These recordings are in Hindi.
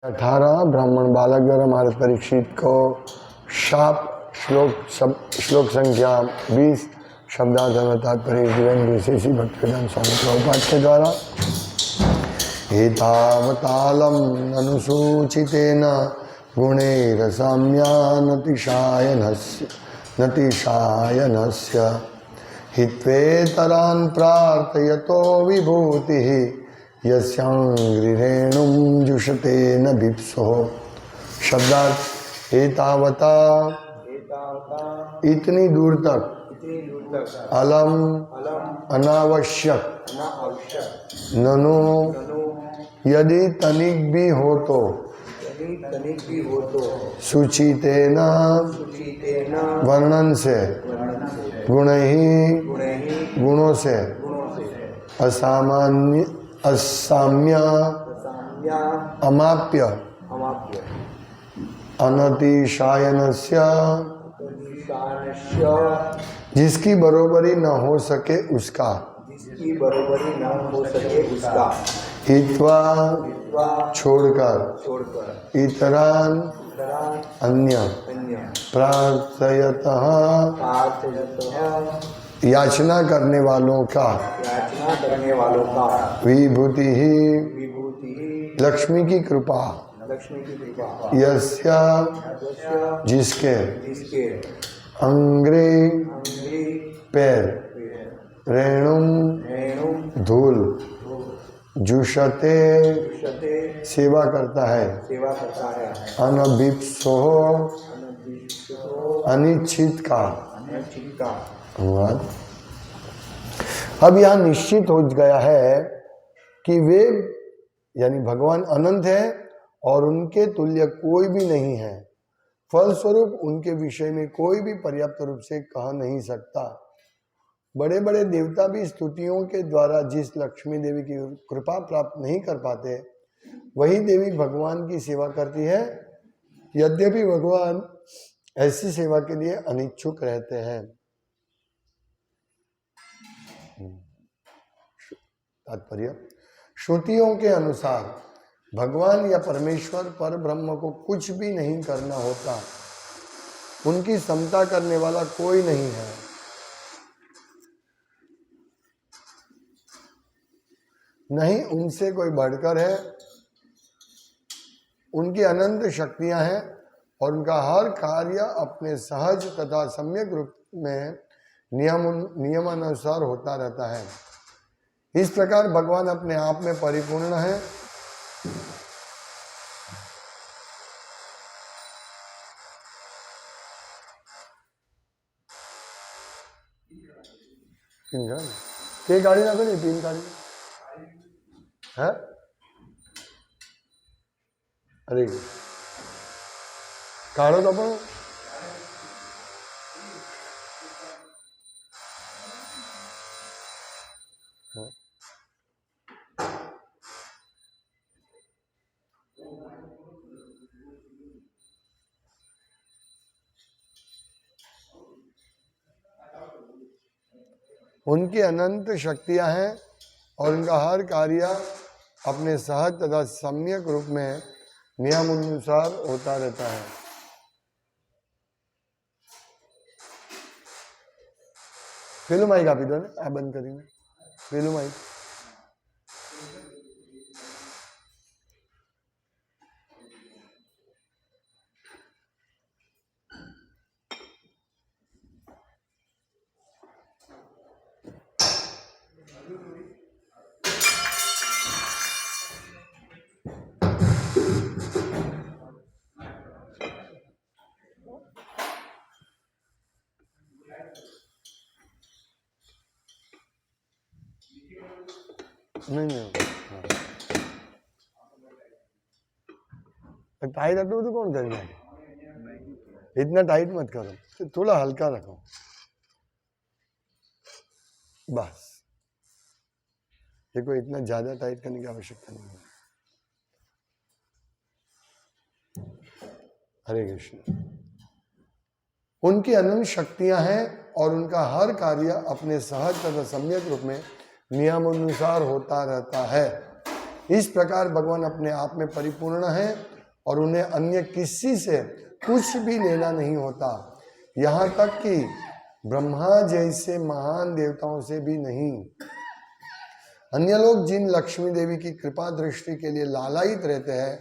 18 ब्राह्मण बालक द्वारा महाराज परीक्षित को शाप श्लोक संख्या 20 शब्दार्थ एवं तात्पर्य जीवन विशेषी भक्तिवेदांत स्वामी प्रभुपाद के द्वारा एतावतालम अनुसूचितेन गुणैरसाम्यानतिशायनस्य हित्वेतरान् प्रार्थयतो विभूतिः यस्यांघ्रिरेणुं जुषते न भिप्सो। शब्दार्थ एतावता इतनी दूर तक अलम अनावश्यक ननु यदि तनिक भी हो तो सुचितेन वर्णन से गुणों से असाम्य अमाप्य अनतिशायनस्य जिसकी बरोबरी न हो सके उसका हित्वा छोड़कर इतरान अन्य प्रार्थयतः याचना करने वालों का विभूति ही लक्ष्मी की कृपा यस्या जिसके अंग्रे पैर रेणुम धूल जुषते सेवा करता है अनभिप्सो अनिश्चित का। अब यह निश्चित हो गया है कि वे यानी भगवान अनंत है और उनके तुल्य कोई भी नहीं है। फलस्वरूप उनके विषय में कोई भी पर्याप्त रूप से कह नहीं सकता। बड़े बड़े देवता भी स्तुतियों के द्वारा जिस लक्ष्मी देवी की कृपा प्राप्त नहीं कर पाते, वही देवी भगवान की सेवा करती है। यद्यपि भगवान ऐसी सेवा के लिए अनिच्छुक रहते हैं। तात्पर्य श्रुतियों के अनुसार भगवान या परमेश्वर पर ब्रह्म को कुछ भी नहीं करना होता। उनकी समता करने वाला कोई नहीं है। नहीं उनसे कोई बढ़कर है। उनकी अनंत शक्तियां हैं और उनका हर कार्य अपने सहज तथा सम्यक रूप में नियमानुसार होता रहता है। इस प्रकार भगवान अपने आप में परिपूर्ण है। के गाड़ी ना तो नहीं 3 गाड़ी है। अरे काढ़ो तो अपन उनकी अनंत शक्तियां हैं और उनका हर कार्य अपने सहज तथा सम्यक रूप में नियमानुसार होता रहता है। पेलू माइक आपी दो ने आ बंद करीने पेलू माइक। नहीं टाइट रखो तो कौन करेगा। इतना टाइट मत करो, थोड़ा हल्का रखो बस। देखो इतना ज्यादा टाइट करने की आवश्यकता नहीं है। हरे कृष्ण। उनकी अनंत शक्तियां हैं और उनका हर कार्य अपने सहज तथा सम्यक रूप में नियमानुसार होता रहता है। इस प्रकार भगवान अपने आप में परिपूर्ण है और उन्हें अन्य किसी से कुछ भी लेना नहीं होता, यहाँ तक कि ब्रह्मा जैसे महान देवताओं से भी नहीं। अन्य लोग जिन लक्ष्मी देवी की कृपा दृष्टि के लिए लालायित रहते हैं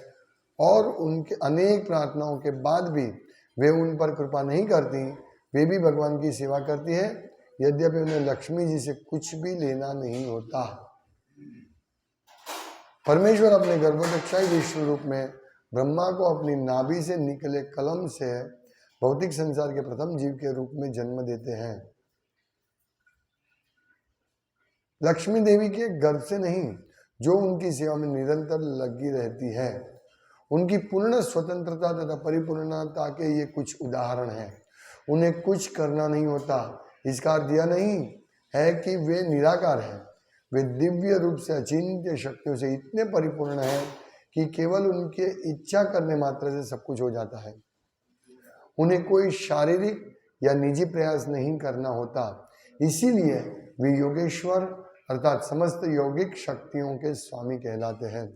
और उनके अनेक प्रार्थनाओं के बाद भी वे उन पर कृपा नहीं करती, वे भी भगवान की सेवा करती है, यद्यपि उन्हें लक्ष्मी जी से कुछ भी लेना नहीं होता। परमेश्वर अपने गर्भोदक्षाई विष्णु रूप में ब्रह्मा को अपनी नाभि से निकले कलम से भौतिक संसार के प्रथम जीव के रूप में जन्म देते हैं। लक्ष्मी देवी के गर्भ से नहीं, जो उनकी सेवा में निरंतर लगी रहती है। उनकी पूर्ण स्वतंत्रता तथा परिपूर्णता के ये कुछ उदाहरण हैं। उन्हें कुछ करना नहीं होता, इसका अर्थ यह नहीं है कि वे निराकार हैं। वे दिव्य रूप से अचिंत्य शक्तियों से इतने परिपूर्ण हैं कि केवल उनके इच्छा करने मात्र से सब कुछ हो जाता है। उन्हें कोई शारीरिक या निजी प्रयास नहीं करना होता, इसीलिए वे योगेश्वर अर्थात समस्त यौगिक शक्तियों के स्वामी कहलाते हैं।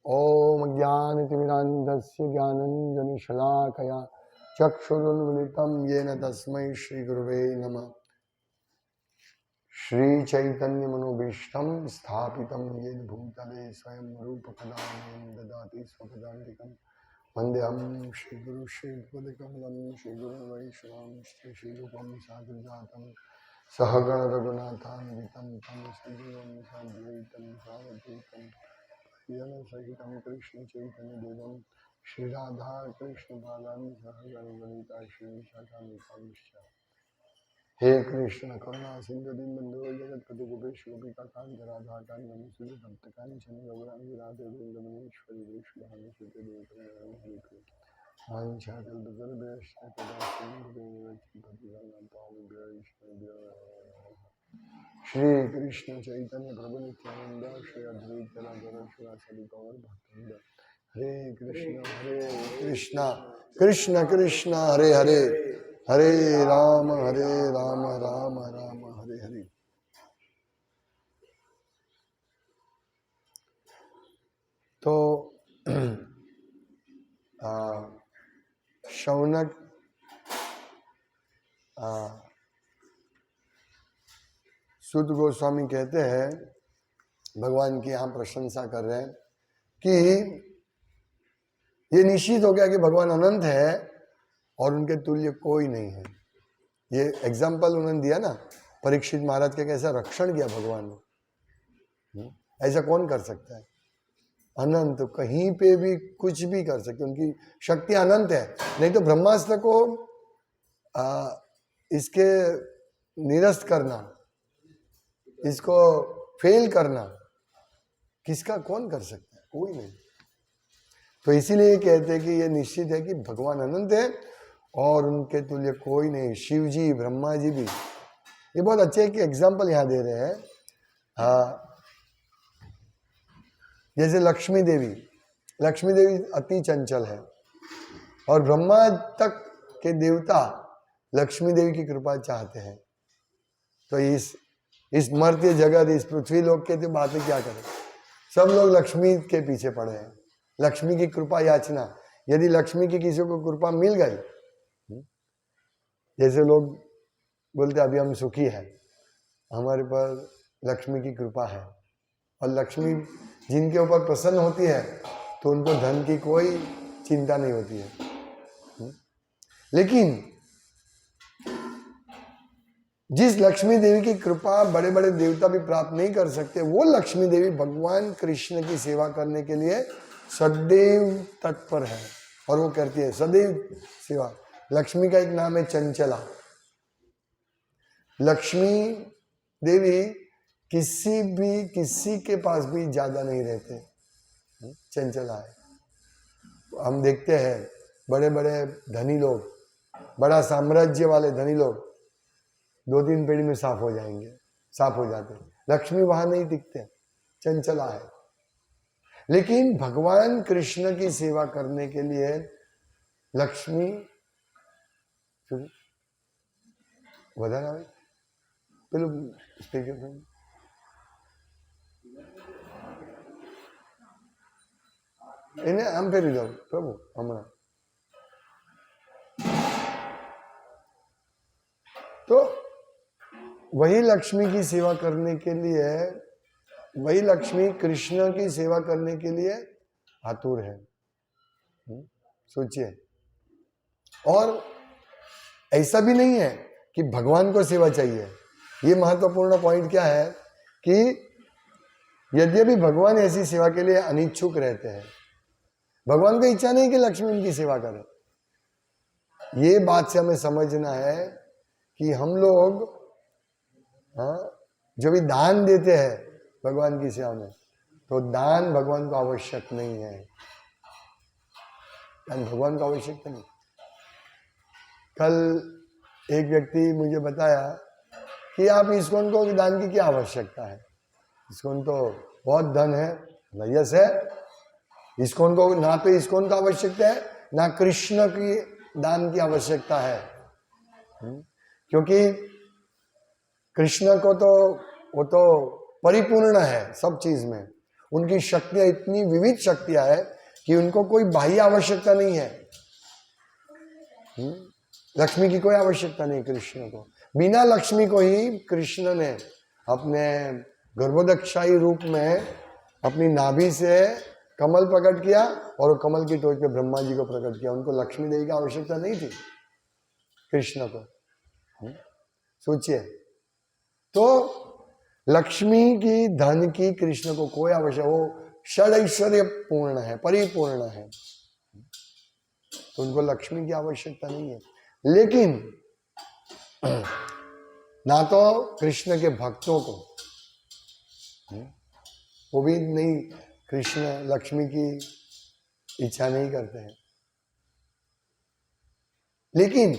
ओम ज्ञानतिमिरान्धस्य ज्ञानञ्जनशलाकया चक्षुरुन्मिलितं येन तस्मै श्रीगुरुवे नमः। श्रीचैतन्यमनोभीष्टं स्थापितं येन भूतले स्वयं रूपकदा ददाति स्वपदान्तिकं। वन्देऽहं श्रीगुरुं श्रीपदकमलं श्रीगुरुं वैष्णवं श्रीरूपं साग्रजातं सहगण रघुनाथान्वितं तं सजीवं साद्वैतं सावधूतं सहितं कृष्ण चैतन्य देवं श्री राधा कृष्ण बालानि सहगण ललिता श्री विशाखान्वितांश्च। हे कृष्ण करुणा सिंधु दीनबंधु जगत्पति गोपेश गोपिका कांत राधा कांत नमोस्तुते तप्त कांचन गौरांगी राधे वृंदावनेश्वरी वृषभानु सुते देवता वाञ्छाकल्पतरुभ्यश्च कृपा श्री कृष्ण चैतन्य प्रभु नित्यानंद श्री अद्वैत गदाधर श्रीवासादि गौर भक्तवृंद। हरे कृष्णा कृष्ण कृष्ण हरे हरे, हरे राम राम राम हरे हरे। तो शौनक सूत गोस्वामी कहते हैं, भगवान की यहाँ प्रशंसा कर रहे हैं कि ये निश्चित हो गया कि भगवान अनंत है और उनके तुल्य कोई नहीं है। ये एग्जाम्पल उन्होंने दिया ना, परीक्षित महाराज के कैसा रक्षण किया भगवान ने। ऐसा कौन कर सकता है? अनंत, कहीं पे भी कुछ भी कर सकते, उनकी शक्ति अनंत है। नहीं तो ब्रह्मास्त्र को इसके निरस्त करना, इसको फेल करना, किसका कौन कर सकता है? कोई नहीं। तो इसीलिए कहते हैं कि ये निश्चित है कि भगवान अनंत है और उनके तुल्य कोई नहीं। शिव जी, ब्रह्मा जी भी। ये बहुत अच्छे एक एग्जाम्पल यहाँ दे रहे हैं। जैसे लक्ष्मी देवी अति चंचल है और ब्रह्मा तक के देवता लक्ष्मी देवी की कृपा चाहते हैं। तो इस मर्त्य जगत, इस पृथ्वी लोक के तो बातें क्या करें, सब लोग लक्ष्मी के पीछे पड़े हैं। लक्ष्मी की कृपा याचना, यदि लक्ष्मी की किसी को कृपा मिल गई, जैसे लोग बोलते अभी हम सुखी हैं, हमारे पर लक्ष्मी की कृपा है, और लक्ष्मी जिनके ऊपर प्रसन्न होती है तो उनको धन की कोई चिंता नहीं होती है। लेकिन जिस लक्ष्मी देवी की कृपा बड़े बड़े देवता भी प्राप्त नहीं कर सकते, वो लक्ष्मी देवी भगवान कृष्ण की सेवा करने के लिए सदैव तत्पर है और वो करती है सदैव सेवा। लक्ष्मी का एक नाम है चंचला। लक्ष्मी देवी किसी के पास भी ज्यादा नहीं रहते, चंचला है। हम देखते हैं बड़े बड़े धनी लोग, बड़ा साम्राज्य वाले धनी लोग 2-3 पीढ़ी में साफ हो जाते हैं। लक्ष्मी वहां नहीं दिखते, चंचला है। लेकिन भगवान कृष्ण की सेवा करने के लिए लक्ष्मी વધારે આવે પેલું સ્પીકર इन्हें हम फेरी दो प्रभु हमारा। तो वही लक्ष्मी की सेवा करने के लिए, वही लक्ष्मी कृष्ण की सेवा करने के लिए आतुर है। सोचिए। और ऐसा भी नहीं है कि भगवान को सेवा चाहिए। ये महत्वपूर्ण पॉइंट क्या है कि यद्यपि भगवान ऐसी सेवा के लिए अनिच्छुक रहते हैं, भगवान को इच्छा नहीं कि लक्ष्मी उनकी सेवा करे। ये बात से हमें समझना है कि हम लोग जो भी दान देते हैं भगवान की सेवा में, तो दान भगवान को आवश्यक नहीं है। दान भगवान को आवश्यकता नहीं। कल एक व्यक्ति मुझे बताया कि आप इस्कॉन को दान की क्या आवश्यकता है, इस्कॉन तो बहुत धन है। यस है, इस्कॉन को ना तो इस्कॉन का आवश्यकता है ना कृष्ण की दान की आवश्यकता है, क्योंकि कृष्ण को तो वो तो परिपूर्ण है सब चीज में। उनकी शक्तियां इतनी विविध शक्तियां है कि उनको कोई बाह्य आवश्यकता नहीं है। लक्ष्मी की कोई आवश्यकता नहीं कृष्ण को। बिना लक्ष्मी को ही कृष्ण ने अपने गर्भोदक्षाई रूप में अपनी नाभि से कमल प्रकट किया और कमल की टोच पे ब्रह्मा जी को प्रकट किया। उनको लक्ष्मी देवी की आवश्यकता नहीं थी कृष्ण को। सोचिए। तो लक्ष्मी की, धन की कृष्ण को कोई आवश्यकता, वो षड ऐश्वर्य पूर्ण है, परिपूर्ण है, तो उनको लक्ष्मी की आवश्यकता नहीं है। लेकिन ना तो कृष्ण के भक्तों को, वो भी नहीं, कृष्ण लक्ष्मी की इच्छा नहीं करते हैं। लेकिन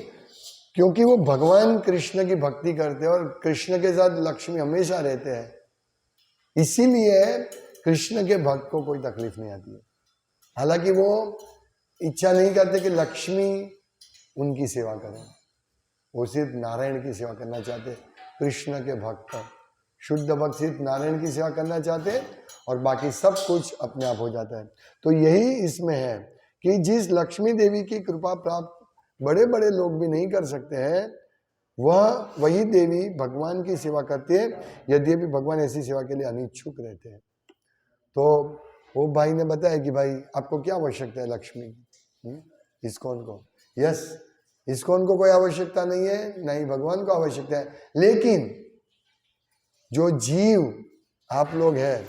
क्योंकि वो भगवान कृष्ण की भक्ति करते हैं और कृष्ण के साथ लक्ष्मी हमेशा रहते हैं, इसीलिए कृष्ण के भक्त को कोई तकलीफ नहीं आती है। हालांकि वो इच्छा नहीं करते कि लक्ष्मी उनकी सेवा करें, वो सिर्फ नारायण की सेवा करना चाहते। कृष्ण के भक्त, शुद्ध भक्त सिर्फ नारायण की सेवा करना चाहते और बाकी सब कुछ अपने आप हो जाता है। तो यही इसमें है कि जिस लक्ष्मी देवी की कृपा प्राप्त बड़े बड़े लोग भी नहीं कर सकते हैं, वही देवी भगवान की सेवा करती है, यद्यपि भगवान ऐसी सेवा के लिए अनिच्छुक रहते हैं। तो वो भाई ने बताया कि भाई आपको क्या आवश्यकता है लक्ष्मी की, इस्कॉन को। यस, इस्कॉन को कोई आवश्यकता नहीं है, ना ही भगवान को आवश्यकता है। लेकिन जो जीव आप लोग हैं,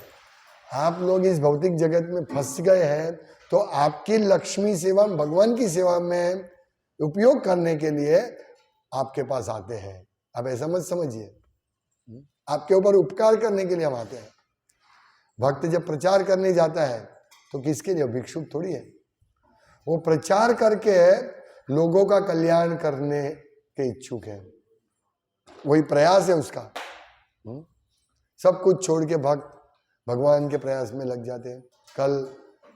आप लोग इस भौतिक जगत में फंस गए हैं, तो आपकी लक्ष्मी सेवा भगवान की सेवा में उपयोग करने के लिए आपके पास आते हैं। आप ऐसा मत समझिए, आपके ऊपर उपकार करने के लिए हम आते हैं। भक्त जब प्रचार करने जाता है तो किसके लिए? भिक्षुक थोड़ी है। वो प्रचार करके लोगों का कल्याण करने के इच्छुक है, वही प्रयास है उसका। सब कुछ छोड़ के भक्त भगवान के प्रयास में लग जाते हैं। कल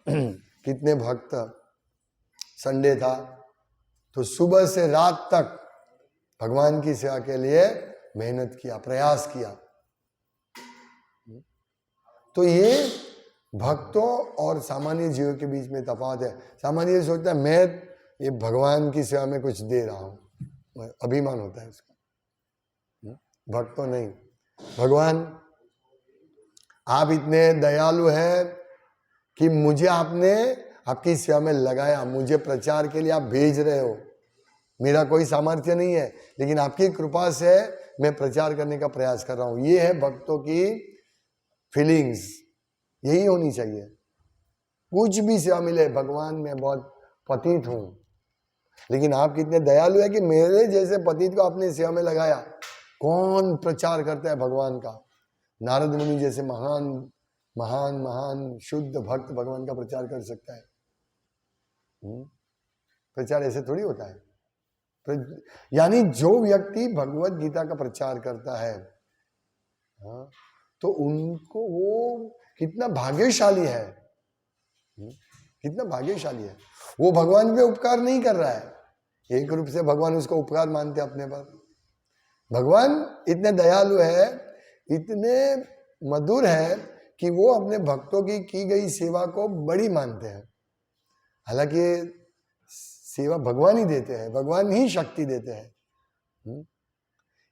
कितने भक्त, संडे था तो सुबह से रात तक भगवान की सेवा के लिए मेहनत किया, प्रयास किया। तो ये भक्तों और सामान्य जीवों के बीच में तफावत है। सामान्य सोचता है मैं ये भगवान की सेवा में कुछ दे रहा हूं, अभिमान होता है उसका। भक्तों नहीं, भगवान आप इतने दयालु हैं कि मुझे आपने आपकी सेवा में लगाया, मुझे प्रचार के लिए आप भेज रहे हो। मेरा कोई सामर्थ्य नहीं है, लेकिन आपकी कृपा से मैं प्रचार करने का प्रयास कर रहा हूं। ये है भक्तों की फीलिंग्स, यही होनी चाहिए। कुछ भी सेवा मिले, भगवान मैं बहुत पतित हूं, लेकिन आप कितने दयालु है कि मेरे जैसे पतित को आपने सेवा में लगाया। कौन प्रचार करता है भगवान का? नारद मुनि जैसे महान महान महान शुद्ध भक्त भगवान का प्रचार कर सकता है। प्रचार ऐसे थोड़ी होता है। यानी जो व्यक्ति भगवत गीता का प्रचार करता है, तो उनको वो कितना भाग्यशाली है, कितना भाग्यशाली है। वो भगवान पे उपकार नहीं कर रहा है, एक रूप से भगवान उसको उपकार मानते अपने पर। भगवान इतने दयालु है, इतने मधुर है कि वो अपने भक्तों की गई सेवा को बड़ी मानते हैं। हालांकि ये सेवा भगवान ही देते हैं, भगवान ही शक्ति देते हैं।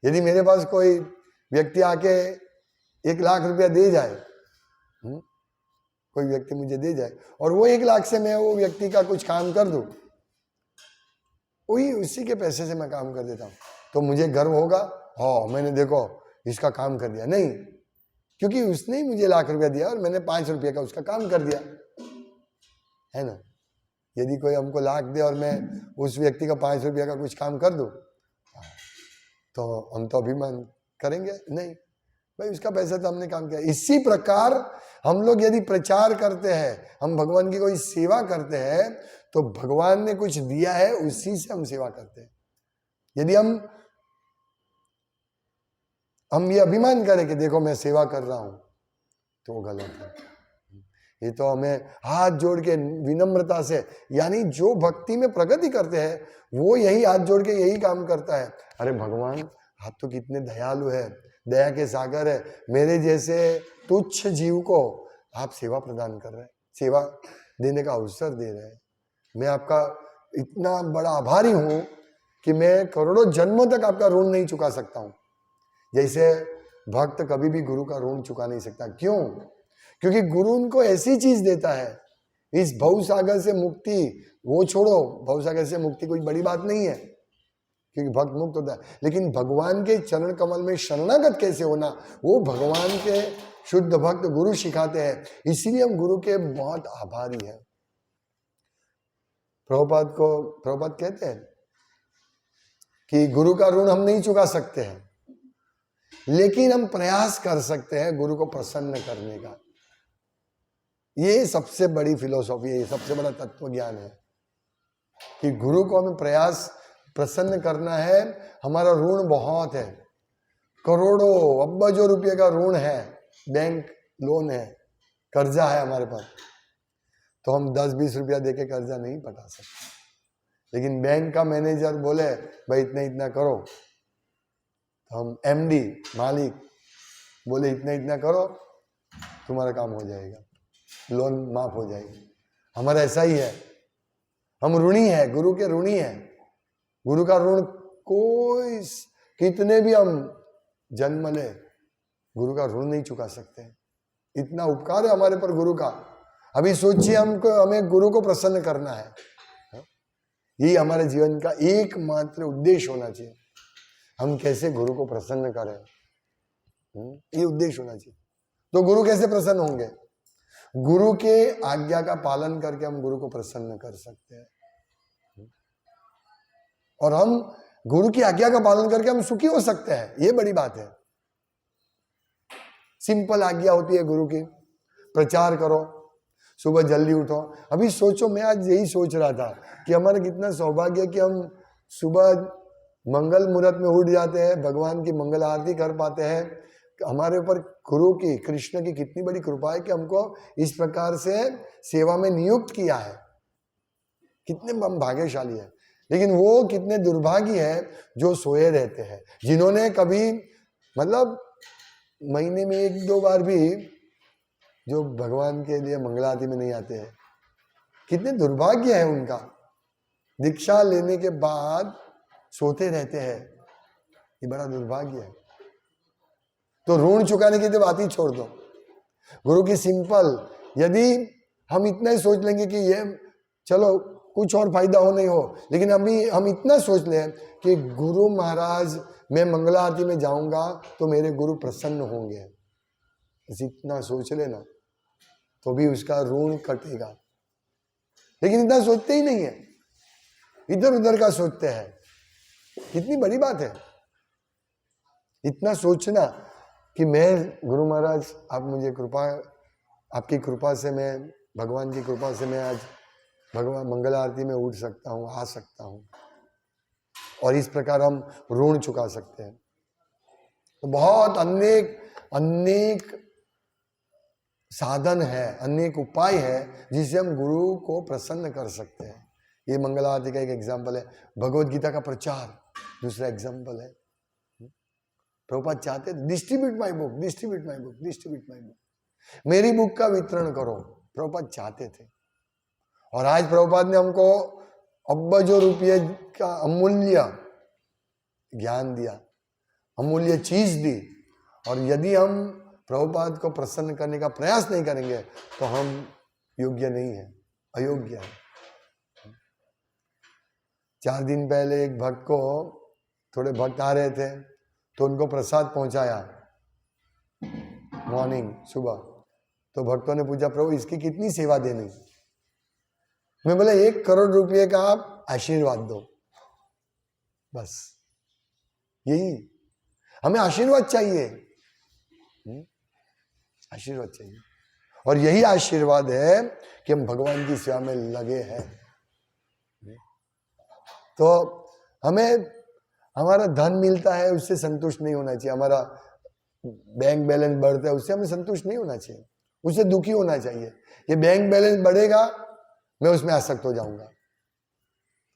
यदि मेरे पास कोई व्यक्ति आके 1,00,000 रुपया दे जाए, कोई व्यक्ति मुझे दे जाए और वो 1,00,000 से मैं वो व्यक्ति का कुछ काम कर दूं, वही उसी के पैसे से मैं काम कर देता हूं, तो मुझे गर्व होगा, हाँ मैंने देखो इसका काम कर दिया? नहीं, क्योंकि उसने ही मुझे 1,00,000 रुपया दिया और मैंने 5 रुपये का उसका काम कर दिया, है ना। यदि कोई हमको 1,00,000 दे और मैं उस व्यक्ति का 5 रुपये का कुछ काम कर दूं, तो हम तो अभिमान करेंगे? नहीं भाई, उसका पैसा तो हमने काम किया। इसी प्रकार हम लोग यदि प्रचार करते हैं, हम भगवान की कोई सेवा करते हैं, तो भगवान ने कुछ दिया है, उसी से हम सेवा करते हैं। यदि हम ये अभिमान करें कि देखो मैं सेवा कर रहा हूं, तो वो गलत है। ये तो हमें हाथ जोड़ के विनम्रता से, यानी जो भक्ति में प्रगति करते हैं वो यही हाथ जोड़ के यही काम करता है, अरे भगवान आप तो कितने दयालु है, दया के सागर है, मेरे जैसे तुच्छ जीव को आप सेवा प्रदान कर रहे हैं, सेवा देने का अवसर दे रहे हैं। मैं आपका इतना बड़ा आभारी हूं कि मैं करोड़ों जन्मों तक आपका ऋण नहीं चुका सकता हूं। जैसे भक्त कभी भी गुरु का ऋण चुका नहीं सकता। क्यों? क्योंकि गुरु उनको ऐसी चीज देता है, इस भवसागर से मुक्ति, वो छोड़ो, भवसागर से मुक्ति कोई बड़ी बात नहीं है क्योंकि भक्त मुक्त होता है, लेकिन भगवान के चरण कमल में शरणागत कैसे होना, वो भगवान के शुद्ध भक्त गुरु सिखाते हैं। इसीलिए हम गुरु के बहुत आभारी हैं। प्रभुपाद कहते हैं कि गुरु का ऋण हम नहीं चुका सकते हैं, लेकिन हम प्रयास कर सकते हैं गुरु को प्रसन्न करने का। ये सबसे बड़ी फिलॉसफी है, ये सबसे बड़ा तत्व ज्ञान है कि गुरु को हमें प्रयास प्रसन्न करना है। हमारा ऋण बहुत है, करोड़ों अब्बजों रुपये का ऋण है, बैंक लोन है, कर्जा है हमारे पास, तो हम 10-20 रुपया देके कर्जा नहीं पटा सकते। लेकिन बैंक का मैनेजर बोले भाई इतना इतना करो, तो हम एमडी मालिक बोले इतना इतना करो, तुम्हारा काम हो जाएगा, लोन माफ हो जाएगी। हमारा ऐसा ही है, हम ऋणी है, गुरु के ऋणी है। गुरु का ऋण कोई कितने भी हम जन्म ले, गुरु का ऋण नहीं चुका सकते। इतना उपकार है हमारे पर गुरु का। अभी सोचिए हमें गुरु को प्रसन्न करना है, यही हमारे जीवन का एकमात्र उद्देश्य होना चाहिए। हम कैसे गुरु को प्रसन्न करें, ये उद्देश्य होना चाहिए। तो गुरु कैसे प्रसन्न होंगे? गुरु के आज्ञा का पालन करके हम गुरु को प्रसन्न कर सकते हैं, और हम गुरु की आज्ञा का पालन करके हम सुखी हो सकते हैं। ये बड़ी बात है। सिंपल आज्ञा होती है गुरु की, प्रचार करो, सुबह जल्दी उठो। अभी सोचो, मैं आज यही सोच रहा था कि हमारा कितना सौभाग्य है कि हम सुबह मंगल मुहूर्त में उठ जाते हैं, भगवान की मंगल आरती कर पाते हैं। हमारे ऊपर गुरु की, कृष्ण की कितनी बड़ी कृपा है कि हमको इस प्रकार से सेवा में नियुक्त किया है। कितने हम भाग्यशाली है। लेकिन वो कितने दुर्भागी है जो सोए रहते हैं, जिन्होंने कभी मतलब महीने में 1-2 बार भी जो भगवान के लिए मंगलारती में नहीं आते हैं। कितने दुर्भाग्य है उनका। दीक्षा लेने के बाद सोते रहते हैं, ये बड़ा दुर्भाग्य है। तो ऋण चुकाने की तो बात ही छोड़ दो। गुरु की सिंपल, यदि हम इतना ही सोच लेंगे कि ये चलो कुछ और फायदा हो नहीं हो, लेकिन अभी हम इतना सोच लें कि गुरु महाराज मैं मंगला आरती में जाऊंगा तो मेरे गुरु प्रसन्न होंगे, इतना सोच लेना तो भी उसका ऋण कटेगा। लेकिन इतना सोचते ही नहीं है, इधर उधर का सोचते हैं। कितनी बड़ी बात है इतना सोचना कि मैं गुरु महाराज आप मुझे कृपा, आपकी कृपा से मैं, भगवान की कृपा से मैं आज भगवान मंगल आरती में उठ सकता हूँ, आ सकता हूँ, और इस प्रकार हम ऋण चुका सकते हैं। तो बहुत अनेक साधन है, अनेक उपाय है जिससे हम गुरु को प्रसन्न कर सकते हैं। ये मंगल आरती का एक एग्जाम्पल है। भगवत गीता का प्रचार दूसरा एग्जाम्पल है। प्रभुपाद चाहते थे distribute my book, distribute my book, distribute my book, मेरी बुक का वितरण करो। प्रभुपाद चाहते थे, और आज प्रभुपाद ने हमको अब्बजों रुपये का अमूल्य ज्ञान दिया, अमूल्य चीज दी, और यदि हम प्रभुपाद को प्रसन्न करने का प्रयास नहीं करेंगे तो हम योग्य नहीं है, अयोग्य है। 4 दिन पहले एक भक्त को, थोड़े भक्त आ रहे थे तो उनको प्रसाद पहुंचाया मॉर्निंग सुबह। तो भक्तों ने पूछा, प्रभु इसकी कितनी सेवा देनी? मैं बोला 1 करोड़ रुपये का आप आशीर्वाद दो, बस यही हमें आशीर्वाद चाहिए, आशीर्वाद चाहिए। और यही आशीर्वाद है कि हम भगवान की सेवा में लगे हैं। तो हमें हमारा धन मिलता है उससे संतुष्ट नहीं होना चाहिए, हमारा बैंक बैलेंस बढ़ता है उससे हमें संतुष्ट नहीं होना चाहिए, उससे दुखी होना चाहिए। ये बैंक बैलेंस बढ़ेगा, मैं उसमें आसक्त हो जाऊंगा।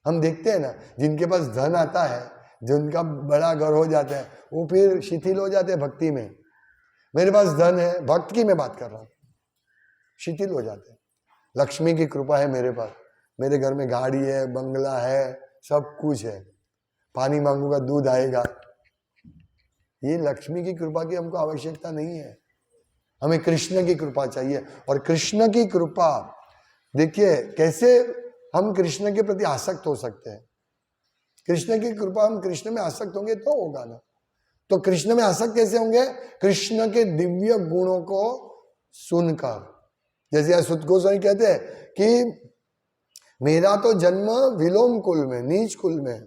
हम देखते हैं ना, जिनके पास धन आता है, जिनका बड़ा घर हो जाता है, वो फिर शिथिल हो जाते हैं भक्ति में। मेरे पास धन है, भक्त की मैं बात कर रहा हूं, शिथिल हो जाते हैं। लक्ष्मी की कृपा है मेरे पास, मेरे घर में गाड़ी है, बंगला है, सब कुछ है, पानी मांगूंगा दूध आएगा। ये लक्ष्मी की कृपा की हमको आवश्यकता नहीं है, हमें कृष्ण की कृपा चाहिए। और कृष्ण की कृपा, देखिए कैसे हम कृष्ण के प्रति आसक्त हो सकते हैं। कृष्ण की कृपा, हम कृष्ण में आसक्त होंगे तो होगा ना। तो कृष्ण में आसक्त कैसे होंगे? कृष्ण के दिव्य गुणों को सुनकर। जैसे सुत गोस्वामी कहते हैं कि मेरा तो जन्म विलोम कुल में, नीच कुल में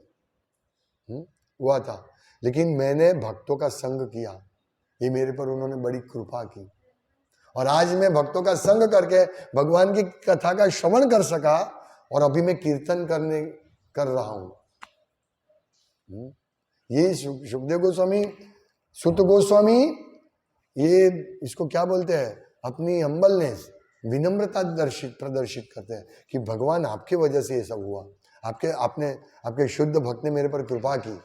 हुआ था, लेकिन मैंने भक्तों का संग किया, ये मेरे पर उन्होंने बड़ी कृपा की, और आज मैं भक्तों का संग करके भगवान की कथा का श्रवण कर सका, और अभी मैं कीर्तन कर रहा हूं। ये सुखदेव गोस्वामी, सुत गोस्वामी, ये इसको क्या बोलते हैं, अपनी हम्बलनेस, विनम्रता प्रदर्शित करते हैं कि भगवान आपके वजह से ये सब हुआ, आपके शुद्ध भक्त ने मेरे पर कृपा की।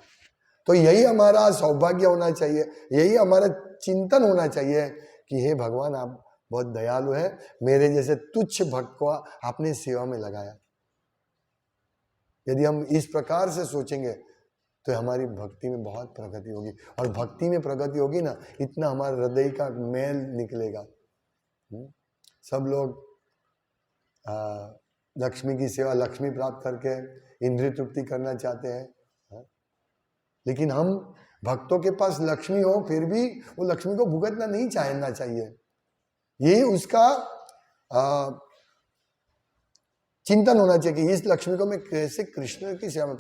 तो यही हमारा सौभाग्य होना चाहिए, यही हमारा चिंतन होना चाहिए कि हे भगवान, आप बहुत दयालु है, मेरे जैसे तुच्छ भक्त को आपने सेवा में लगाया। यदि हम इस प्रकार से सोचेंगे तो हमारी भक्ति में बहुत प्रगति होगी, और भक्ति में प्रगति होगी ना, इतना हमारे हृदय का मैल निकलेगा। सब लोग लक्ष्मी की सेवा, लक्ष्मी प्राप्त करके इंद्रिय तृप्ति करना चाहते हैं, लेकिन हम भक्तों के पास लक्ष्मी हो फिर भी वो लक्ष्मी को भुगतना नहीं चाहना चाहिए। ये उसका चिंतन होना चाहिए कि इस लक्ष्मी को मैं कैसे कृष्ण की सेवा में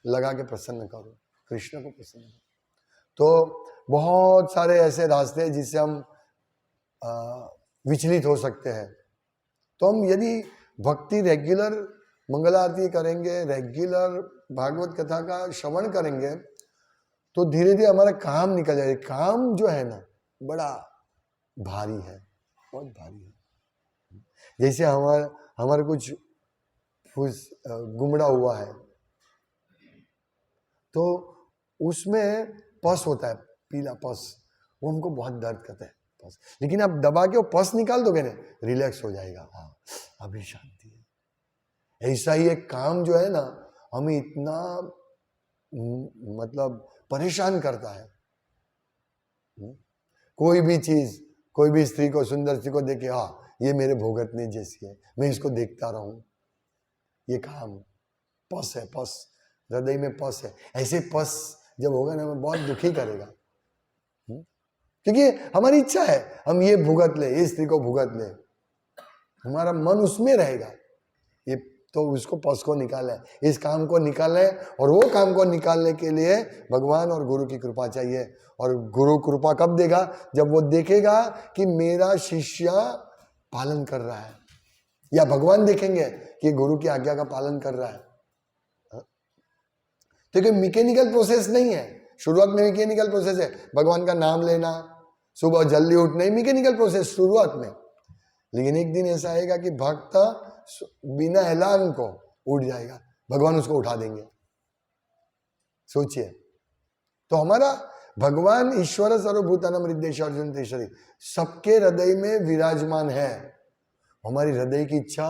लगा के प्रसन्न करूं, कृष्ण को प्रसन्न करूं। तो बहुत सारे ऐसे रास्ते हैं जिससे हम विचलित हो सकते हैं। तो हम यदि भक्ति रेगुलर मंगल आरती करेंगे, रेगुलर भागवत कथा का श्रवण करेंगे, तो धीरे धीरे हमारा काम निकल जाएगा। काम जो है ना, बड़ा भारी है, बहुत भारी है। जैसे हमारा कुछ गुमड़ा हुआ है, तो उसमें पस होता है, पीला पस, वो हमको बहुत दर्द करता है पस, लेकिन आप दबा के वो पस निकाल दोगे ना, रिलैक्स हो जाएगा, हाँ अभी शांति है। ऐसा ही एक काम जो है ना, हमें इतना मतलब परेशान करता है। कोई भी चीज, कोई भी स्त्री को, सुंदर स्त्री को देखे, हाँ ये मेरे भोगतनी जैसी है, मैं इसको देखता रहूं, ये काम पस है, पस हृदय में पस है। ऐसे पस जब होगा ना, हमें बहुत दुखी करेगा, क्योंकि हमारी इच्छा है हम ये भुगत ले, इस स्त्री को भुगत ले, हमारा मन उसमें रहेगा। ये तो उसको पस को निकाले, इस काम को निकाले, और वो काम को निकालने के लिए भगवान और गुरु की कृपा चाहिए। और गुरु कृपा कब देगा? जब वो देखेगा कि मेरा शिष्य पालन कर रहा है, या भगवान देखेंगे कि गुरु की आज्ञा का पालन कर रहा है। तो कोई मैकेनिकल प्रोसेस नहीं है, शुरुआत में मैकेनिकल प्रोसेस है, भगवान का नाम लेना, सुबह जल्दी उठना, मैकेनिकल प्रोसेस शुरुआत में। लेकिन एक दिन ऐसा आएगा कि भक्त बिना ऐलान को उठ जाएगा, भगवान उसको उठा देंगे। सोचिए, तो हमारा भगवान ईश्वर सर्वभूतानां हृदयेषु अर्जुन तिष्ठति, सबके हृदय में विराजमान है। हमारी हृदय की इच्छा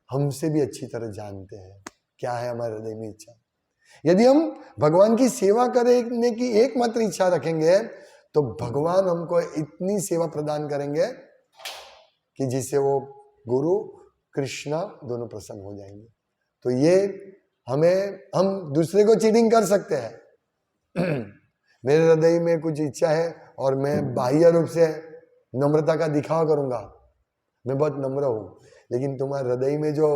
हमसे भी अच्छी तरह जानते हैं क्या है हमारे हृदय में इच्छा। यदि हम भगवान की सेवा करने की एकमात्र इच्छा रखेंगे तो भगवान हमको इतनी सेवा प्रदान करेंगे कि जिससे वो गुरु कृष्णा दोनों प्रसन्न हो जाएंगे। तो ये हम दूसरे को चीटिंग कर सकते हैं। मेरे हृदय में कुछ इच्छा है और मैं बाह्य रूप से नम्रता का दिखावा करूंगा, मैं बहुत नम्र हूं, लेकिन तुम्हारे हृदय में जो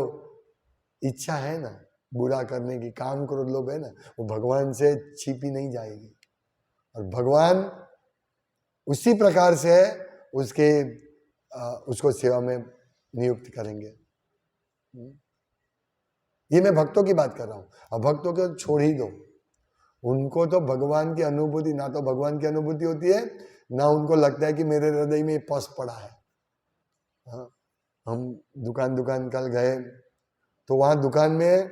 इच्छा है ना बुरा करने की, काम क्रोध लोभ है ना, वो भगवान से छिपी नहीं जाएगी। और भगवान उसी प्रकार से उसको सेवा में नियुक्त करेंगे। ये मैं भक्तों की बात कर रहा हूं। अब भक्तों को छोड़ ही दो, उनको तो भगवान की अनुभूति, ना तो भगवान की अनुभूति होती है, ना उनको लगता है कि मेरे हृदय में पस पड़ा है। हाँ, हम दुकान कल गए तो वहां दुकान में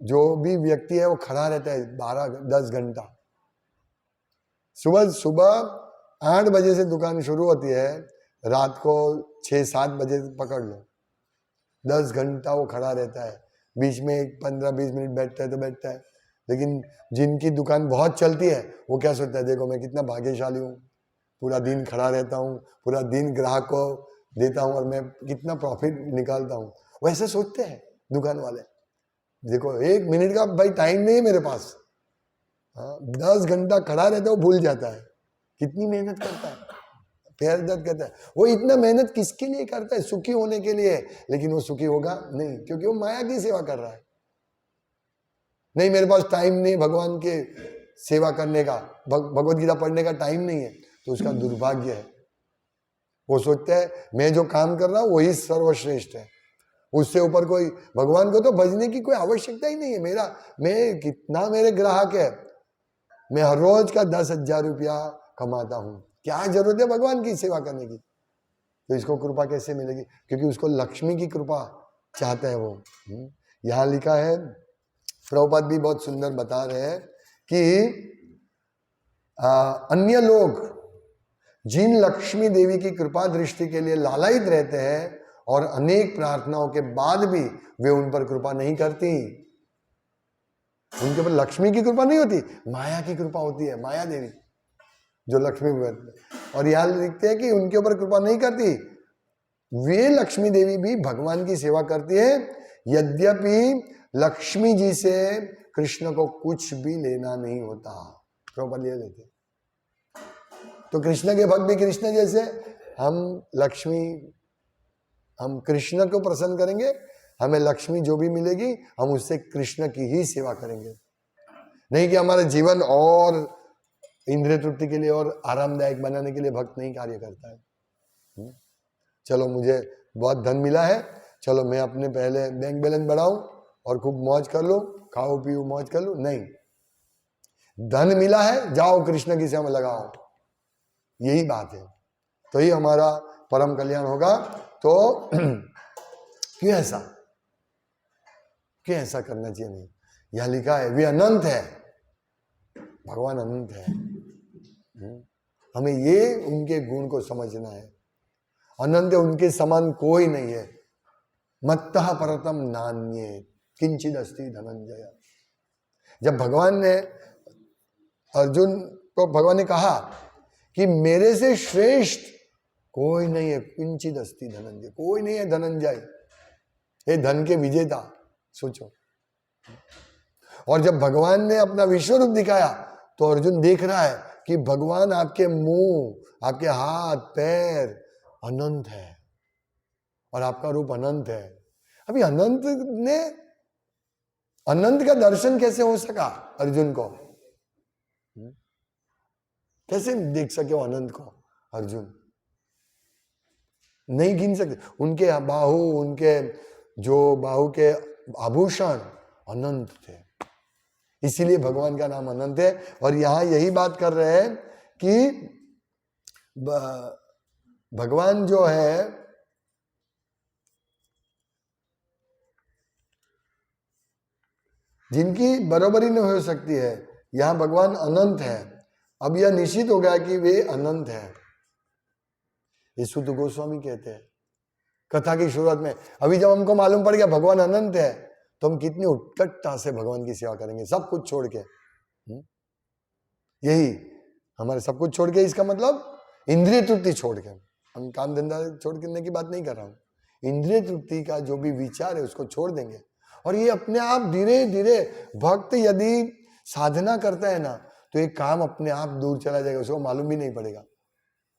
जो भी व्यक्ति है वो खड़ा रहता है 12-10 घंटा। सुबह 8 बजे से दुकान शुरू होती है, रात को 6-7 बजे पकड़ लो, 10 घंटा वो खड़ा रहता है। बीच में 15-20 मिनट बैठता है तो बैठता है। लेकिन जिनकी दुकान बहुत चलती है वो क्या सोचता है, देखो मैं कितना भाग्यशाली हूँ, पूरा दिन खड़ा रहता हूँ, पूरा दिन ग्राहक को देता हूँ और मैं कितना प्रॉफिट निकालता हूँ। वैसे सोचते हैं दुकान वाले। देखो 1 मिनट का भाई टाइम नहीं है मेरे पास। 10 घंटा खड़ा रहता है, वो भूल जाता है कितनी मेहनत करता है, पैर दर्द करता है। वो इतना मेहनत किसके लिए करता है? सुखी होने के लिए। लेकिन वो सुखी होगा नहीं, क्योंकि वो माया की सेवा कर रहा है। नहीं, मेरे पास टाइम नहीं भगवान के सेवा करने का, भगवत गीता पढ़ने का टाइम नहीं है, तो उसका दुर्भाग्य है। वो सोचता है मैं जो काम कर रहा हूं वही सर्वश्रेष्ठ है, उससे ऊपर कोई, भगवान को तो भजने की कोई आवश्यकता ही नहीं है। मैं कितना मेरे ग्राहक है, मैं हर रोज का 10,000 रुपया कमाता हूं, क्या जरूरत है भगवान की सेवा करने की? तो इसको कृपा कैसे मिलेगी? क्योंकि उसको लक्ष्मी की कृपा चाहता है वो। यहां लिखा है, प्रभुपाद भी बहुत सुंदर बता रहे हैं कि अन्य लोग जिन लक्ष्मी देवी की कृपा दृष्टि के लिए लालायित रहते हैं और अनेक प्रार्थनाओं के बाद भी वे उन पर कृपा नहीं करती, उनके ऊपर लक्ष्मी की कृपा नहीं होती, माया की कृपा होती है, माया देवी जो लक्ष्मी करती। और यहां लिखते हैं कि उनके ऊपर कृपा नहीं करती, वे लक्ष्मी देवी भी भगवान की सेवा करती है, यद्यपि लक्ष्मी जी से कृष्ण को कुछ भी लेना नहीं होता। प्रभुपाद ले लेते। तो कृष्ण के भक्त भी कृष्ण जैसे, हम कृष्ण को प्रसन्न करेंगे, हमें लक्ष्मी जो भी मिलेगी हम उससे कृष्ण की ही सेवा करेंगे। नहीं कि हमारा जीवन और इंद्रिय तृप्ति के लिए और आरामदायक बनाने के लिए भक्त नहीं कार्य करता है। चलो मुझे बहुत धन मिला है, चलो मैं अपने पहले बैंक बैलेंस बढ़ाऊं और खूब मौज कर लो, खाओ पियो मौज कर लो। नहीं, धन मिला है, जाओ कृष्ण की सेवा में लगाओ, यही बात है। तो ही हमारा परम कल्याण होगा। तो क्यों ऐसा करना चाहिए? नहीं, यह लिखा है वे अनंत है, भगवान अनंत है। हमें ये उनके गुण को समझना है। अनंत है, उनके समान कोई नहीं है। मत्तः परतम नान्ये किंचिद अस्ति धनंजय। जब भगवान ने अर्जुन को भगवान ने कहा कि मेरे से श्रेष्ठ कोई नहीं है, किंचिद अस्ति धनंजय, कोई नहीं है धनंजय, ये धन के विजेता, सोचो। और जब भगवान ने अपना विश्व रूप दिखाया तो अर्जुन देख रहा है कि भगवान आपके मुंह, आपके हाथ पैर अनंत है और आपका रूप अनंत है। अभी अनंत का दर्शन कैसे हो सका अर्जुन को? कैसे देख सके वो अनंत को? अर्जुन नहीं गिन सकते। उनके बाहु, उनके जो बाहु के आभूषण अनंत थे, इसीलिए भगवान का नाम अनंत है। और यहां यही बात कर रहे हैं कि भगवान जो है जिनकी बराबरी नहीं हो सकती है, यहां भगवान अनंत है। अब यह निश्चित हो गया कि वे अनंत है। ये सुध गोस्वामी कहते हैं। कथा की शुरुआत में। अभी जब हमको मालूम पड़ गया भगवान अनंत है, तो हम कितनी उत्कटता से भगवान की सेवा करेंगे, सब कुछ छोड़ के। यही हमारे सब कुछ छोड़ के, इसका मतलब इंद्रिय तृप्ति छोड़ के। हम काम धंधा छोड़ने की बात नहीं कर रहा हूं, इंद्रिय तृप्ति का जो भी विचार है उसको छोड़ देंगे। और ये अपने आप धीरे धीरे भक्त यदि साधना करता है ना, तो ये काम अपने आप दूर चला जाएगा, उसको मालूम भी नहीं पड़ेगा।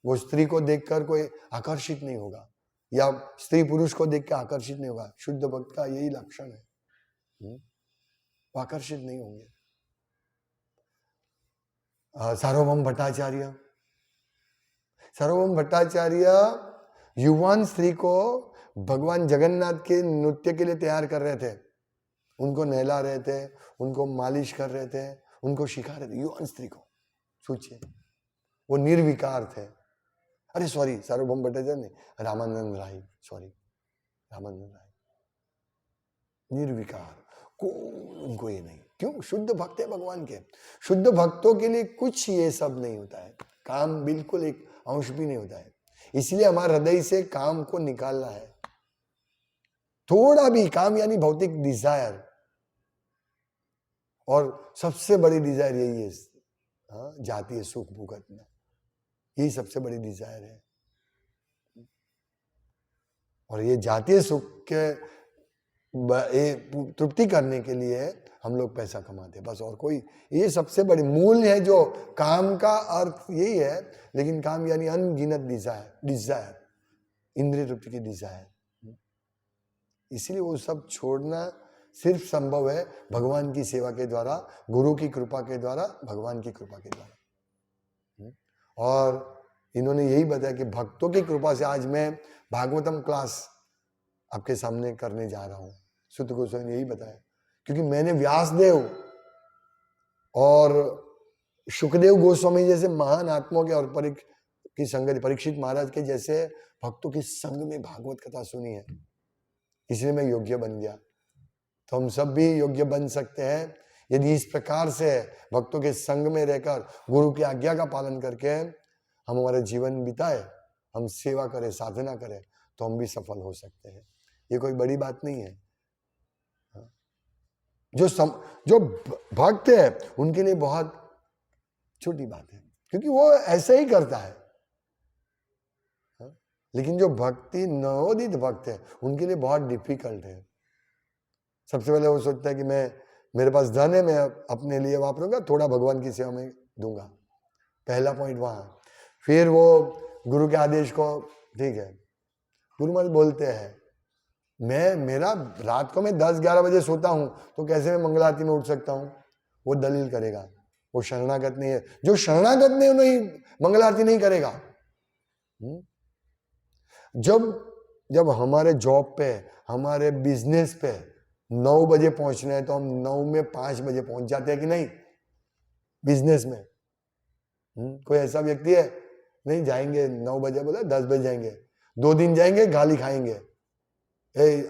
वो स्त्री को देखकर कोई आकर्षित नहीं होगा, या स्त्री पुरुष को देख कर आकर्षित नहीं होगा। शुद्ध भक्त का यही लक्षण है, वो आकर्षित नहीं होंगे। सार्वभौम भट्टाचार्य, सार्वभौम भट्टाचार्य युवान स्त्री को भगवान जगन्नाथ के नृत्य के लिए तैयार कर रहे थे, उनको नहला रहे थे, उनको मालिश कर रहे थे, उनको सिखा रहे थे। युवान स्त्री को सोचिए, वो निर्विकार थे। अरे सॉरी, सार्वभौम भट्टाचार्य नहीं, रामानंद राय, सॉरी, रामानंद राय, निर्विकार को उनको ये नहीं। क्यों? शुद्ध भक्त है भगवान के। शुद्ध भक्तों के लिए कुछ ये सब नहीं होता है, काम बिल्कुल एक अंश भी नहीं होता है। इसलिए हमारे हृदय से काम को निकालना है, थोड़ा भी काम, यानी भौतिक डिजायर। और सबसे बड़ी डिजायर यही है, जातीय सुख भुगतना, यही सबसे बड़ी डिजायर है। और ये जातीय सुख के तृप्ति करने के लिए हम लोग पैसा कमाते हैं बस, और कोई, ये सबसे बड़ी मूल है। जो काम का अर्थ यही है, लेकिन काम यानी अनगिनत डिजायर, इंद्रिय तृप्ति की डिजायर। इसलिए वो सब छोड़ना सिर्फ संभव है भगवान की सेवा के द्वारा, गुरु की कृपा के द्वारा, भगवान की कृपा के द्वारा। और इन्होंने यही बताया कि भक्तों की कृपा से आज मैं भागवतम क्लास आपके सामने करने जा रहा हूं। सुत गोस्वामी ने यही बताया, क्योंकि मैंने व्यासदेव और शुकदेव गोस्वामी जैसे महान आत्माओं के, और की संगति, परीक्षित महाराज के जैसे भक्तों के संग में भागवत कथा सुनी है, इसलिए मैं योग्य बन गया। तो हम सब भी योग्य बन सकते हैं यदि इस प्रकार से भक्तों के संग में रहकर, गुरु की आज्ञा का पालन करके हम हमारा जीवन बिताए, हम सेवा करें, साधना करें, तो हम भी सफल हो सकते हैं। ये कोई बड़ी बात नहीं है। जो भक्त है उनके लिए बहुत छोटी बात है, क्योंकि वो ऐसे ही करता है। लेकिन जो भक्ति नवोदित भक्त है उनके लिए बहुत डिफिकल्ट है। सबसे पहले वो सोचता है कि मेरे पास धन है, मैं अपने लिए वापरूंगा, थोड़ा भगवान की सेवा में दूंगा। पहला पॉइंट वहां। फिर वो गुरु के आदेश को, ठीक है, गुरु महाराज बोलते हैं, मेरा रात को मैं 10-11 बजे सोता हूं, तो कैसे मैं मंगल आरती में उठ सकता हूं? वो दलील करेगा, वो शरणागत नहीं है। जो शरणागत नहीं मंगल आरती नहीं करेगा। जब हमारे जॉब पे, हमारे बिजनेस पे 9 बजे पहुंचना है, तो हम 9 में 5 बजे पहुंच जाते हैं कि नहीं? बिजनेस में कोई ऐसा व्यक्ति है? नहीं, जाएंगे 9 बजे, बोला 10 बजे जाएंगे, 2 दिन जाएंगे, गाली खाएंगे,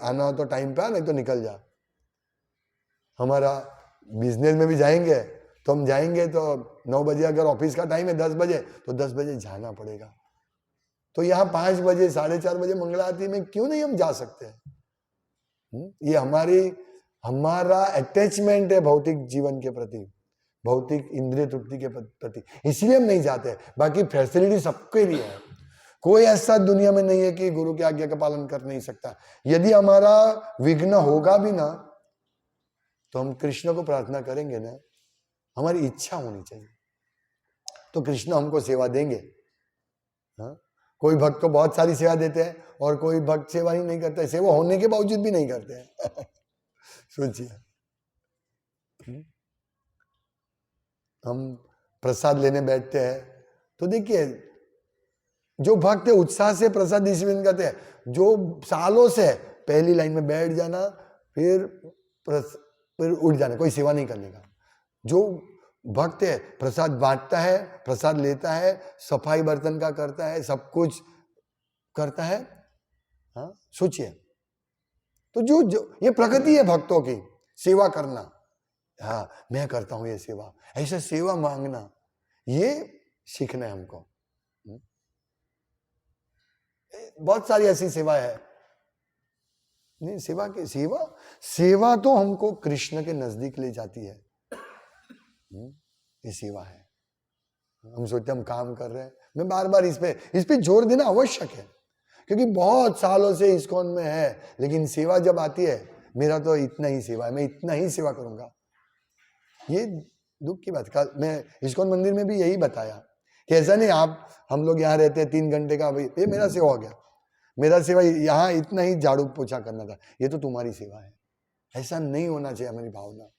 आना हो तो टाइम पे आ, नहीं तो निकल जा। हमारा बिजनेस में भी जाएंगे, तो हम जाएंगे तो 9 बजे, अगर ऑफिस का टाइम है 10 बजे, तो 10 बजे जाना पड़ेगा। तो यहाँ 5 बजे, 4:30 बजे मंगला आरती में क्यों नहीं हम जा सकते हैं? ये हमारा अटैचमेंट है भौतिक जीवन के प्रति, भौतिक इंद्रिय तृप्ति के प्रति, इसलिए हम नहीं जाते। बाकी फैसिलिटी सबके लिए है, कोई ऐसा दुनिया में नहीं है कि गुरु की आज्ञा का पालन कर नहीं सकता। यदि हमारा विघ्न होगा भी ना, तो हम कृष्ण को प्रार्थना करेंगे ना, हमारी इच्छा होनी चाहिए, तो कृष्ण हमको सेवा देंगे। हाँ, कोई भक्त को बहुत सारी सेवा देते हैं, और कोई भक्त सेवा ही नहीं करता है, सेवा होने के बावजूद भी नहीं करते हैं। सोचिए, हम प्रसाद लेने बैठते हैं, तो देखिए, जो भक्त है उत्साह से प्रसाद डिस्ट्रीब्यूट करते हैं, जो सालों से पहली लाइन में बैठ जाना, फिर उठ जाना, कोई सेवा नहीं करने का। जो भक्त है प्रसाद बांटता है, प्रसाद लेता है, सफाई बर्तन का करता है, सब कुछ करता है। हाँ, सोचिए, तो जो ये प्रकृति है भक्तों की, सेवा करना। हाँ, मैं करता हूं ये सेवा, ऐसा सेवा मांगना, ये सीखना है हमको। बहुत सारी ऐसी सेवा है नहीं, सेवा के सेवा तो हमको कृष्ण के नजदीक ले जाती है। ये सेवा है। हम सोचते हम काम कर रहे हैं। मैं बार बार इस पे जोर देना आवश्यक है, क्योंकि बहुत सालों से इस्कॉन में है, लेकिन सेवा जब आती है, मेरा तो इतना ही सेवा है, मैं इतना ही सेवा करूंगा। ये दुख की बात। मैं इस्कॉन मंदिर में भी यही बताया कि ऐसा नहीं हम लोग यहाँ रहते हैं 3 घंटे का, ये मेरा सेवा हो गया, मेरा सेवा यहाँ इतना ही झाड़ू पोछा करना था, ये तो तुम्हारी सेवा है। ऐसा नहीं होना चाहिए हमारी भावना।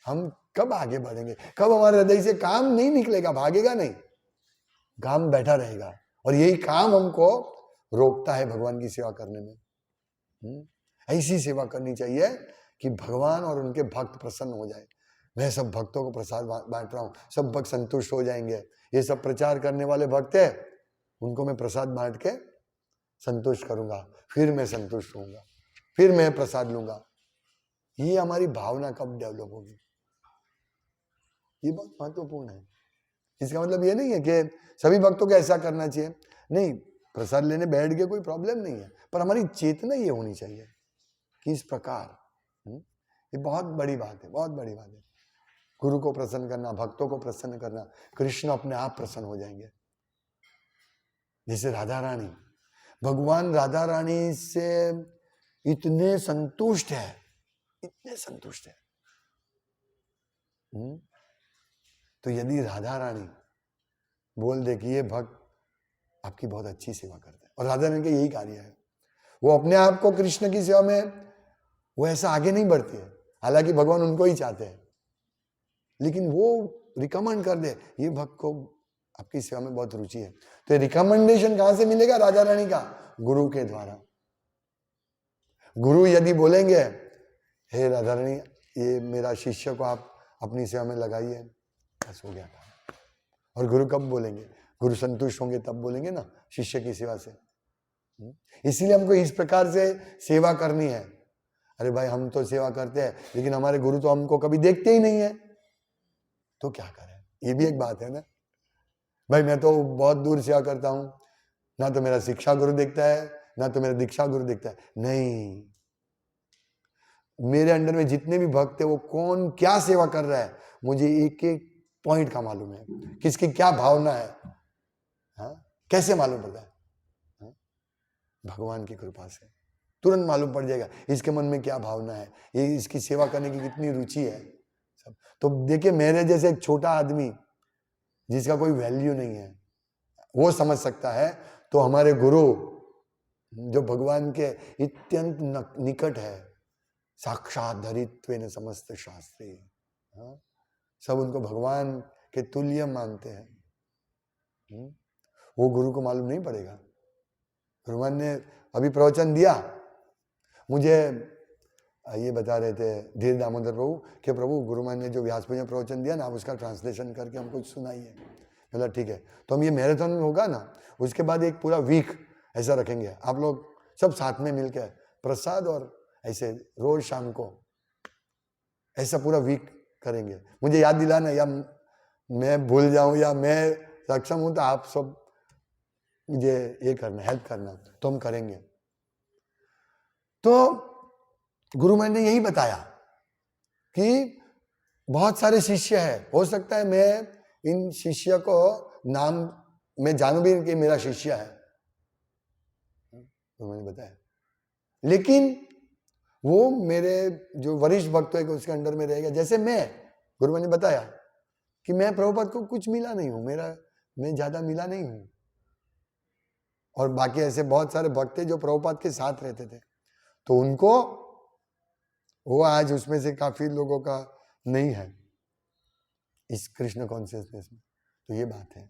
हम कब आगे बढ़ेंगे? कब हमारे हृदय से काम नहीं निकलेगा, भागेगा नहीं, काम बैठा रहेगा, और यही काम हमको रोकता है भगवान की सेवा करने में। ऐसी सेवा करनी चाहिए कि भगवान और उनके भक्त प्रसन्न हो जाए। मैं सब भक्तों को प्रसाद बांट रहा हूँ, सब भक्त संतुष्ट हो जाएंगे। ये सब प्रचार करने वाले भक्त है, उनको मैं प्रसाद बांट के संतुष्ट करूंगा, फिर मैं संतुष्ट होऊंगा, फिर मैं प्रसाद लूंगा। ये हमारी भावना कब डेवलप होगी? ये बहुत महत्वपूर्ण है। इसका मतलब ये नहीं है कि सभी भक्तों को ऐसा करना चाहिए, नहीं, प्रसाद लेने बैठ गए कोई प्रॉब्लम नहीं है, पर हमारी चेतना ये होनी चाहिए कि इस प्रकार। ये बहुत बड़ी बात है, बहुत बड़ी बात है। गुरु को प्रसन्न करना, भक्तों को प्रसन्न करना, कृष्ण अपने आप प्रसन्न हो जाएंगे। जैसे राधा रानी, भगवान राधा रानी से इतने संतुष्ट है, इतने संतुष्ट है। तो यदि राधा रानी बोल दे कि ये भक्त आपकी बहुत अच्छी सेवा करते हैं, और राधा रानी का यही कार्य है, वो अपने आप को कृष्ण की सेवा में वो ऐसा आगे नहीं बढ़ती है, हालांकि भगवान उनको ही चाहते हैं, लेकिन वो रिकमेंड कर दे ये भक्त को आपकी सेवा में बहुत रुचि है, तो रिकमेंडेशन कहां से मिलेगा? राधा रानी का, गुरु के द्वारा। गुरु यदि बोलेंगे हे राधा रानी, ये मेरा शिष्य को आप अपनी सेवा में लगाइए, बस हो गया था। और गुरु कब बोलेंगे? गुरु संतुष्ट होंगे तब बोलेंगे ना, शिष्य की सेवा से। इसीलिए हमको इस प्रकार से सेवा करनी है। अरे भाई, हम तो सेवा करते हैं, लेकिन हमारे गुरु तो हमको कभी देखते ही नहीं है, तो क्या करें? ये भी एक बात है ना भाई। मैं तो बहुत दूर सेवा करता हूं, ना तो मेरा शिक्षा गुरु देखता है, ना तो मेरा दीक्षा गुरु देखता है। नहीं, मेरे अंडर में जितने भी भक्त है, वो कौन क्या सेवा कर रहा है, मुझे एक एक पॉइंट का मालूम है, किसकी क्या भावना है। कैसे मालूम पड़ता है? भगवान की कृपा से तुरंत मालूम पड़ जाएगा इसके मन में क्या भावना है, ये इसकी सेवा करने की कितनी रुचि है सब। तो देखिए, मेरे जैसे एक छोटा आदमी जिसका कोई वैल्यू नहीं है, वो समझ सकता है, तो हमारे गुरु जो भगवान के अत्यंत निकट है, साक्षात धरित्वेन समस्त शास्त्री, सब उनको भगवान के तुल्य मानते हैं। वो गुरु को मालूम नहीं पड़ेगा। गुरुमान ने अभी प्रवचन दिया, मुझे ये बता रहे थे धीर दामोदर प्रभु कि प्रभु गुरुमान ने जो व्यास में प्रवचन दिया ना, आप उसका ट्रांसलेशन करके हमको सुनाइए। बोला ठीक है। तो हम ये मैराथन होगा ना, उसके बाद एक पूरा वीक ऐसा रखेंगे, आप लोग सब साथ में मिलकर प्रसाद और ऐसे रोज शाम को ऐसा पूरा वीक करेंगे। मुझे याद दिलाना, या मैं भूल जाऊं या मैं सक्षम हूं तो आप सब मुझे ये करना, हेल्प करना, तो हम करेंगे। तो गुरु मैंने यही बताया कि बहुत सारे शिष्य है, हो सकता है मैं इन शिष्य को नाम मैं जानू भी कि मेरा शिष्य है, तो मैंने बताया, लेकिन वो मेरे जो वरिष्ठ भक्त है उसके अंडर में रहेगा। जैसे मैं, गुरु ने बताया कि मैं प्रभुपाद को कुछ मिला नहीं हूं, मैं ज्यादा मिला नहीं हूं, और बाकी ऐसे बहुत सारे भक्त थे जो प्रभुपाद के साथ रहते थे, तो उनको वो आज उसमें से काफी लोगों का नहीं है इस कृष्ण कॉन्शियसनेस में। तो ये बात है,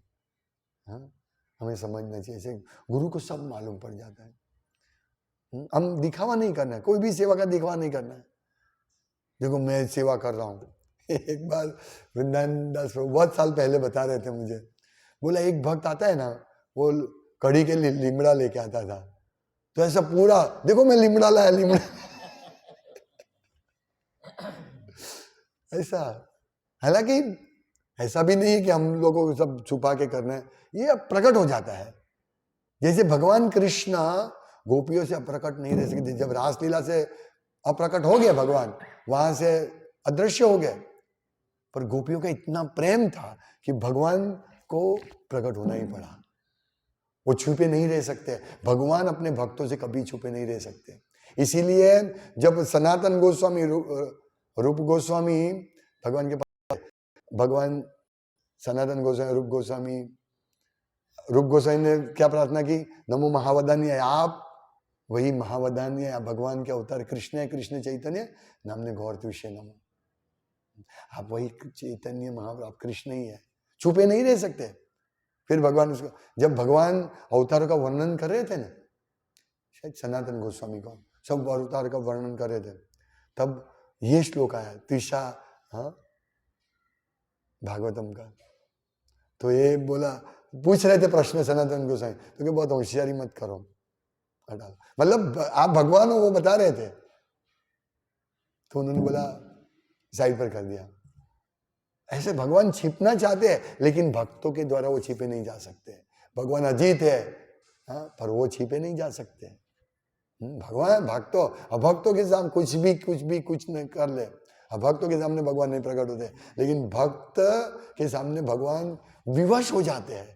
हमें समझना चाहिए। ऐसे गुरु को सब मालूम पड़ जाता है। हम दिखावा नहीं करना है, कोई भी सेवा का दिखावा नहीं करना है। देखो मैं सेवा कर रहा हूं। एक बार वृंदावन दास बहुत साल पहले बता रहे थे मुझे, बोला एक भक्त आता है ना, वो कड़ी के लिए लिमड़ा लेके आता था, तो ऐसा पूरा देखो मैं लिमड़ा लाया, लिमड़ा ऐसा। हालांकि ऐसा भी नहीं है कि हम लोगों को सब छुपा के करना है, ये अब प्रकट हो जाता है। जैसे भगवान कृष्ण गोपियों से अप्रकट नहीं रह सकते। जब रासलीला से अप्रकट हो गया भगवान, वहां से अदृश्य हो गए, पर गोपियों का इतना प्रेम था कि भगवान को प्रकट होना ही पड़ा। वो छुपे नहीं रह सकते, भगवान अपने भक्तों से कभी छुपे नहीं रह सकते। इसीलिए जब सनातन गोस्वामी रूप गोस्वामी भगवान के पास, भगवान सनातन गोस्वामी रूप गोस्वामी ने क्या प्रार्थना की? नमो महावदान्य, आप वही महावदान्य, आप भगवान के अवतार कृष्ण है, कृष्ण चैतन्य नामने गौर तुष्य नमो, आप वही चैतन्य महाप्रभु, आप कृष्ण ही है, छुपे नहीं रह सकते। फिर भगवान उसको, जब भगवान अवतारों का वर्णन कर रहे थे ना, शायद सनातन गोस्वामी को सब अवतार का वर्णन कर रहे थे, तब ये श्लोक आया तीसरा, हाँ, भागवतम का। तो ये बोला, पूछ रहे थे प्रश्न सनातन गोस्वामी, तो क्या बहुत होशियारी मत करो, हटा, मतलब आप भगवान हो वो बता रहे थे, तो उन्होंने बोला साइड पर कर दिया। ऐसे भगवान छिपना चाहते हैं, लेकिन भक्तों के द्वारा वो छिपे नहीं जा सकते। भगवान अजीत है, हाँ, पर वो छिपे नहीं जा सकते। भगवान भक्तों, अभक्तों के सामने कुछ न कर ले, अभक्तों के सामने भगवान नहीं प्रकट होते, लेकिन भक्त के सामने भगवान विवश हो जाते हैं।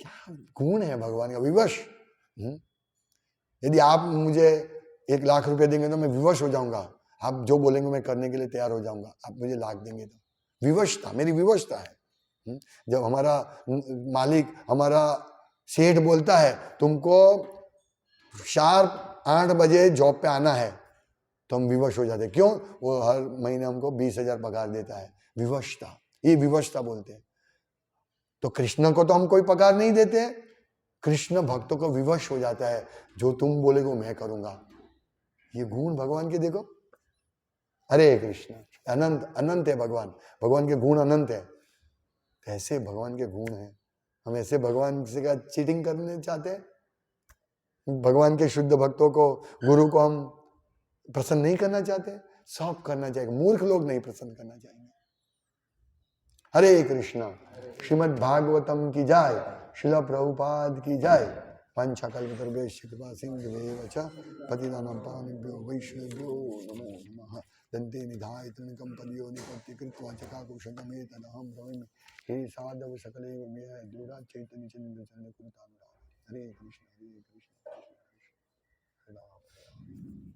क्या गुण है भगवान का, विवश। यदि आप मुझे 1 लाख रुपए देंगे तो मैं विवश हो जाऊंगा, आप जो बोलेंगे मैं करने के लिए तैयार हो जाऊंगा। आप मुझे लाख देंगे तो विवशता, मेरी विवशता है। जब हमारा मालिक, हमारा सेठ बोलता है तुमको शार्प 8 बजे जॉब पे आना है, तो हम विवश हो जाते। क्यों? वो हर महीने हमको 20,000 पगार देता है। विवशता, ये विवशता बोलते हैं। तो कृष्ण को तो हम कोई पगार नहीं देते, कृष्ण भक्तों को विवश हो जाता है, जो तुम बोलेगे वो मैं करूंगा। ये गुण भगवान के देखो, हरे कृष्ण, अनंत अनंत है भगवान, भगवान के गुण अनंत है। ऐसे भगवान के गुण हैं, हम ऐसे भगवान से क्या चीटिंग करने चाहते हैं? भगवान के शुद्ध भक्तों को, गुरु को हम प्रसन्न नहीं करना चाहते, सब करना चाहेंगे, मूर्ख लोग नहीं प्रसन्न करना चाहेंगे। हरे कृष्णा। श्रीमद् भागवतम की जय, शिला प्रभुपाद की जय। पंचकल्पतरुभ्यश्च कृपा सिन्धुभ्येव च पतितानां पावनेभ्यो वैष्णवेभ्यो नमो नमः। दन्ते निधाय तृणकं पदयो निपत्यकृत्वा चकाकुशतमेतदहं भ्रमि। हे साधव सकले दूरा चैतन्य चन्द्र चन्द्र कुरुतां। हरे कृष्ण हरे कृष्ण कृष्ण कृष्ण हरे राम।